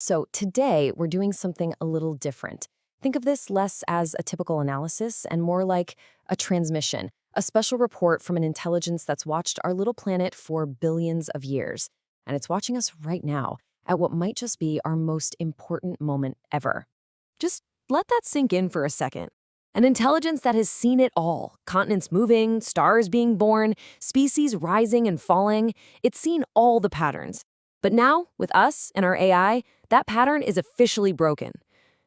So today we're doing something a little different. Think of this less as a typical analysis and more like a transmission, a special report from an intelligence that's watched our little planet for billions of years. And it's watching us right now at what might just be our most important moment ever. Just let that sink in for a second. An intelligence that has seen it all, continents moving, stars being born, species rising and falling. It's seen all the patterns. But now, with us and our AI, that pattern is officially broken.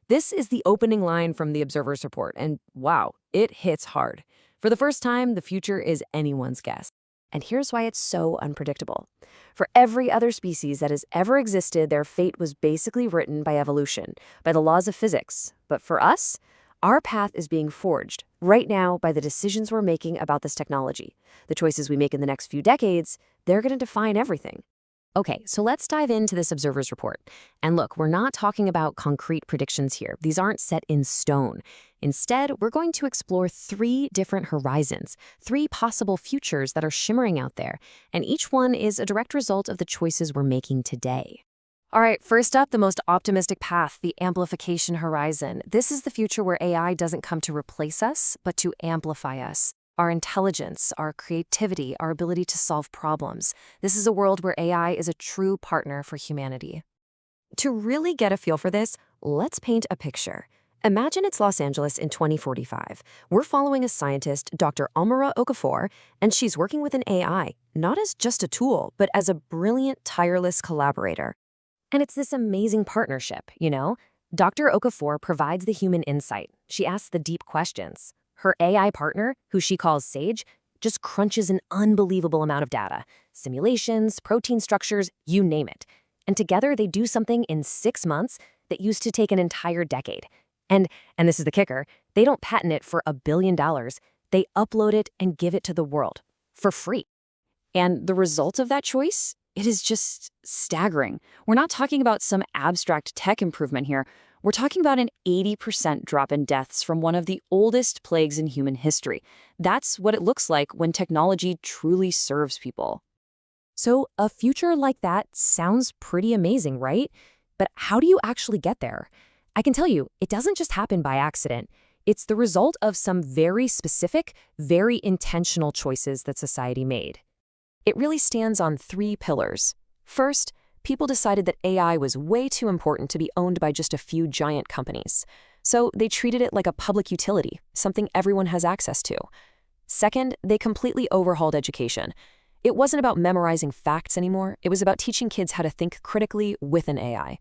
This is the opening line from the Observer's report, and wow, it hits hard. For the first time, the future is anyone's guess. And here's why it's so unpredictable. For every other species that has ever existed, their fate was basically written by evolution, by the laws of physics. But for us, our path is being forged right now by the decisions we're making about this technology. The choices we make in the next few decades, they're going to define everything. Okay, so let's dive into this Observer's report. And look, we're not talking about concrete predictions here. These aren't set in stone. Instead, we're going to explore three different horizons, three possible futures that are shimmering out there, and each one is a direct result of the choices we're making today. All right, first up, the most optimistic path, the amplification horizon. This is the future where AI doesn't come to replace us, but to amplify us. Our intelligence, our creativity, our ability to solve problems. This is a world where AI is a true partner for humanity. To really get a feel for this, let's paint a picture. Imagine it's Los Angeles in 2045. We're following a scientist, Dr. Amara Okafor, and she's working with an AI, not as just a tool, but as a brilliant, tireless collaborator. And it's this amazing partnership, you know? Dr. Okafor provides the human insight. She asks the deep questions. Her AI partner, who she calls Sage, just crunches an unbelievable amount of data. Simulations, protein structures, you name it. And together they do something in 6 months that used to take an entire decade. And this is the kicker, they don't patent it for $1 billion. They upload it and give it to the world for free. And the result of that choice? It is just staggering. We're not talking about some abstract tech improvement here. We're talking about an 80% drop in deaths from one of the oldest plagues in human history. That's what it looks like when technology truly serves people. So a future like that sounds pretty amazing, right? But how do you actually get there? I can tell you, it doesn't just happen by accident. It's the result of some very specific, very intentional choices that society made. It really stands on three pillars. First, people decided that AI was way too important to be owned by just a few giant companies. So they treated it like a public utility, something everyone has access to. Second, they completely overhauled education. It wasn't about memorizing facts anymore. It was about teaching kids how to think critically with an AI.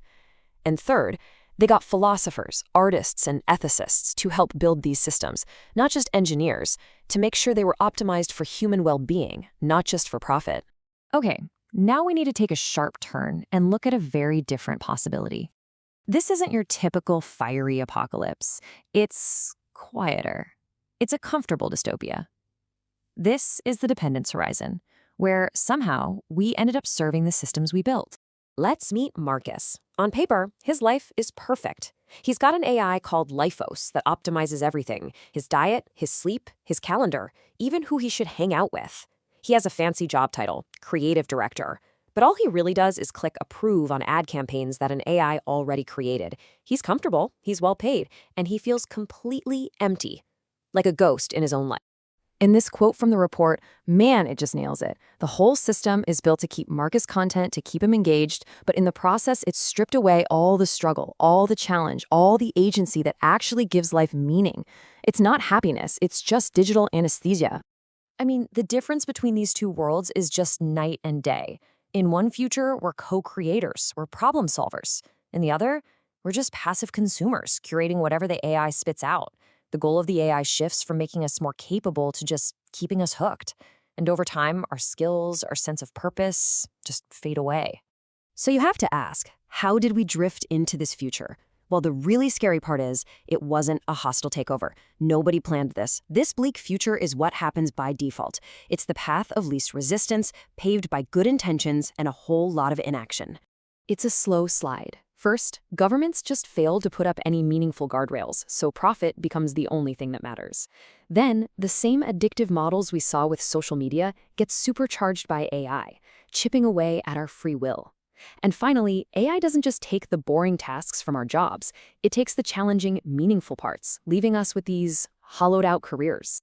And third, they got philosophers, artists, and ethicists to help build these systems, not just engineers, to make sure they were optimized for human well-being, not just for profit. Okay, now we need to take a sharp turn and look at a very different possibility. This isn't your typical fiery apocalypse. It's quieter. It's a comfortable dystopia. This is the dependence horizon, where somehow we ended up serving the systems we built. Let's meet Marcus. On paper, his life is perfect. He's got an AI called Lifos that optimizes everything: his diet, his sleep, his calendar, even who he should hang out with. He has a fancy job title, creative director. But all he really does is click approve on ad campaigns that an AI already created. He's comfortable, he's well paid, and he feels completely empty, like a ghost in his own life. In this quote from the report, man, it just nails it. The whole system is built to keep Marcus content, to keep him engaged, but in the process, it's stripped away all the struggle, all the challenge, all the agency that actually gives life meaning. It's not happiness, it's just digital anesthesia. I mean, the difference between these two worlds is just night and day. In one future, we're co-creators, we're problem solvers. In the other, we're just passive consumers, curating whatever the AI spits out. The goal of the AI shifts from making us more capable to just keeping us hooked. And over time, our skills, our sense of purpose just fade away. So you have to ask, how did we drift into this future? Well, the really scary part is, it wasn't a hostile takeover. Nobody planned this. This bleak future is what happens by default. It's the path of least resistance, paved by good intentions and a whole lot of inaction. It's a slow slide. First, governments just fail to put up any meaningful guardrails, so profit becomes the only thing that matters. Then, the same addictive models we saw with social media get supercharged by AI, chipping away at our free will. And finally, AI doesn't just take the boring tasks from our jobs, it takes the challenging, meaningful parts, leaving us with these hollowed out careers.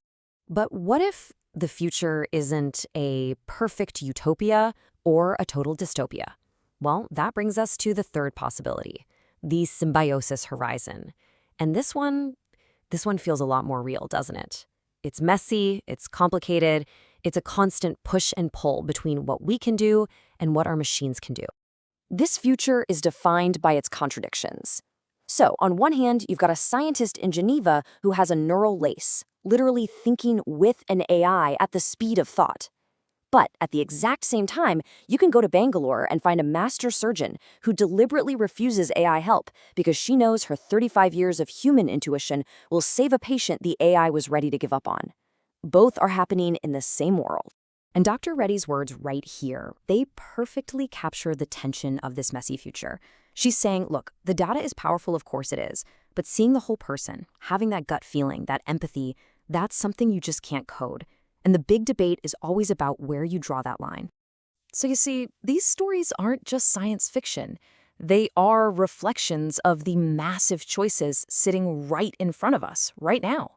But what if the future isn't a perfect utopia or a total dystopia? Well, that brings us to the third possibility, the symbiosis horizon. And this one feels a lot more real, doesn't it? It's messy, it's complicated, it's a constant push and pull between what we can do and what our machines can do. This future is defined by its contradictions. So, on one hand, you've got a scientist in Geneva who has a neural lace, literally thinking with an AI at the speed of thought. But at the exact same time, you can go to Bangalore and find a master surgeon who deliberately refuses AI help because she knows her 35 years of human intuition will save a patient the AI was ready to give up on. Both are happening in the same world. And Dr. Reddy's words right here, they perfectly capture the tension of this messy future. She's saying, look, the data is powerful, of course it is, but seeing the whole person, having that gut feeling, that empathy, that's something you just can't code. And the big debate is always about where you draw that line. So you see, these stories aren't just science fiction. They are reflections of the massive choices sitting right in front of us right now.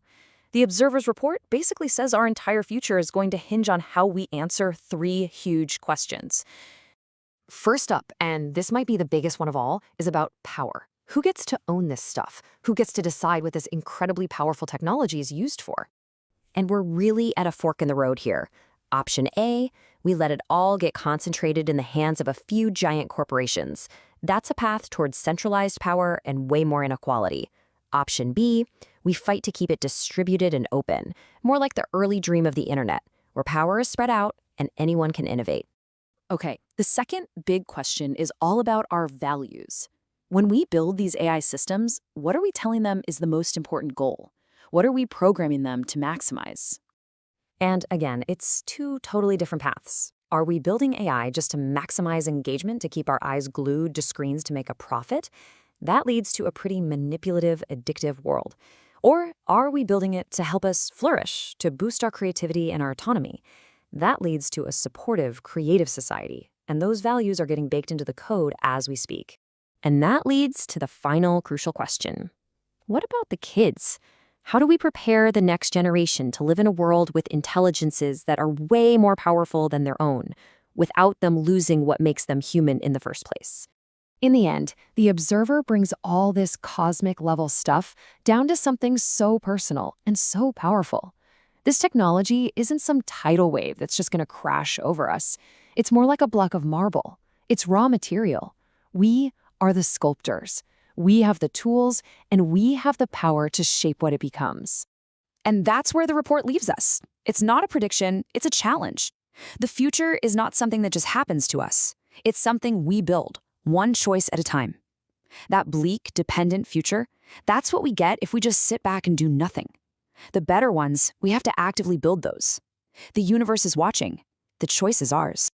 The Observer's report basically says our entire future is going to hinge on how we answer three huge questions. First up, and this might be the biggest one of all, is about power. Who gets to own this stuff? Who gets to decide what this incredibly powerful technology is used for? And we're really at a fork in the road here. Option A, we let it all get concentrated in the hands of a few giant corporations. That's a path towards centralized power and way more inequality. Option B, we fight to keep it distributed and open, more like the early dream of the internet, where power is spread out and anyone can innovate. Okay, the second big question is all about our values. When we build these AI systems, what are we telling them is the most important goal? What are we programming them to maximize? And again, it's two totally different paths. Are we building AI just to maximize engagement, to keep our eyes glued to screens to make a profit? That leads to a pretty manipulative, addictive world. Or are we building it to help us flourish, to boost our creativity and our autonomy? That leads to a supportive, creative society, and those values are getting baked into the code as we speak. And that leads to the final crucial question. What about the kids? How do we prepare the next generation to live in a world with intelligences that are way more powerful than their own, without them losing what makes them human in the first place? In the end, the Observer brings all this cosmic-level stuff down to something so personal and so powerful. This technology isn't some tidal wave that's just going to crash over us. It's more like a block of marble. It's raw material. We are the sculptors. We have the tools, and we have the power to shape what it becomes. And that's where the report leaves us. It's not a prediction, it's a challenge. The future is not something that just happens to us. It's something we build, one choice at a time. That bleak, dependent future, that's what we get if we just sit back and do nothing. The better ones, we have to actively build those. The universe is watching. The choice is ours.